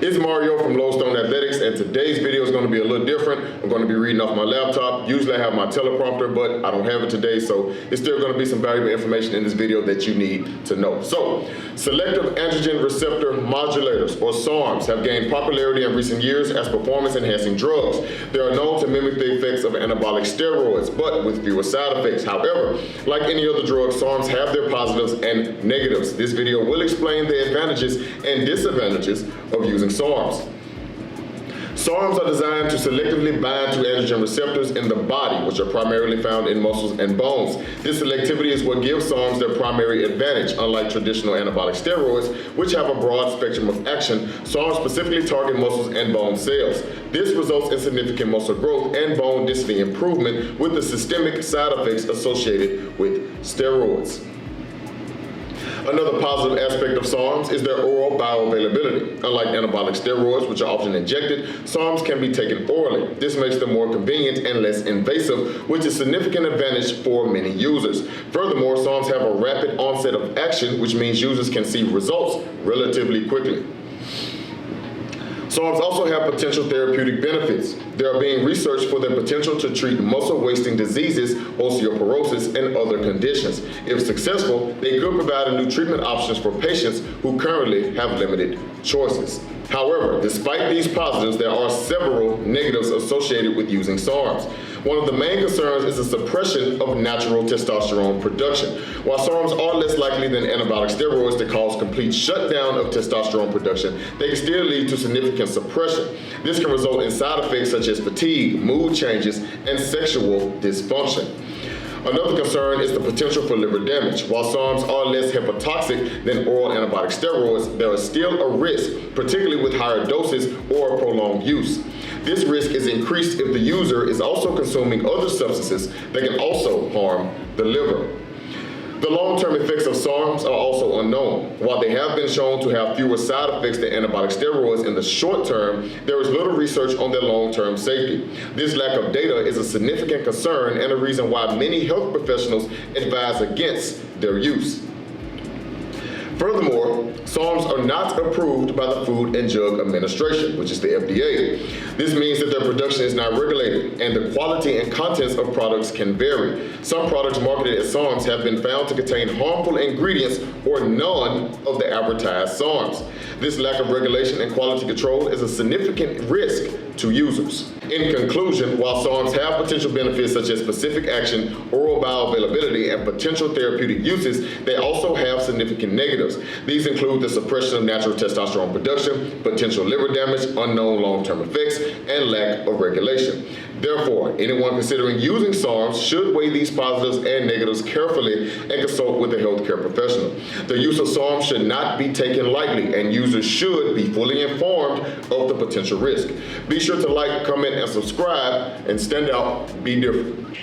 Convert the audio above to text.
It's Mario from Lodestone Athletics, and today's video is going to be a little different. I'm going to be reading off my laptop. Usually I have my teleprompter, but I don't have it today, so it's still going to be some valuable information in this video that you need to know. So, selective androgen receptor modulators, or SARMs, have gained popularity in recent years as performance-enhancing drugs. They are known to mimic the effects of anabolic steroids, but with fewer side effects. However, like any other drug, SARMs have their positives and negatives. This video will explain the advantages and disadvantages of using SARMs. SARMs are designed to selectively bind to androgen receptors in the body, which are primarily found in muscles and bones. This selectivity is what gives SARMs their primary advantage. Unlike traditional anabolic steroids, which have a broad spectrum of action, SARMs specifically target muscles and bone cells. This results in significant muscle growth and bone density improvement with the systemic side effects associated with steroids. Another positive aspect of SARMs is their oral bioavailability. Unlike anabolic steroids, which are often injected, SARMs can be taken orally. This makes them more convenient and less invasive, which is a significant advantage for many users. Furthermore, SARMs have a rapid onset of action, which means users can see results relatively quickly. SARMs also have potential therapeutic benefits. They are being researched for their potential to treat muscle-wasting diseases, osteoporosis, and other conditions. If successful, they could provide new treatment options for patients who currently have limited choices. However, despite these positives, there are several negatives associated with using SARMs. One of the main concerns is the suppression of natural testosterone production. While SARMs are less likely than anabolic steroids to cause complete shutdown of testosterone production, they can still lead to significant suppression. This can result in side effects such as fatigue, mood changes, and sexual dysfunction. Another concern is the potential for liver damage. While SARMs are less hepatotoxic than oral anabolic steroids, there is still a risk, particularly with higher doses or prolonged use. This risk is increased if the user is also consuming other substances that can also harm the liver. The long-term effects of SARMs are also unknown. While they have been shown to have fewer side effects than anabolic steroids in the short term, there is little research on their long-term safety. This lack of data is a significant concern and a reason why many health professionals advise against their use. Furthermore, SARMs are not approved by the Food and Drug Administration, which is the FDA. This means that their production is not regulated, and the quality and contents of products can vary. Some products marketed as SARMs have been found to contain harmful ingredients or none of the advertised SARMs. This lack of regulation and quality control is a significant risk to users. In conclusion, while SARMs have potential benefits such as specific action, oral bioavailability, and potential therapeutic uses, they also have significant negatives. These include the suppression of natural testosterone production, potential liver damage, unknown long-term effects, and lack of regulation. Therefore, anyone considering using SARMs should weigh these positives and negatives carefully and consult with a healthcare professional. The use of SARMs should not be taken lightly, and users should be fully informed of the potential risk. Be sure to like, comment, and subscribe, and stand out, be different.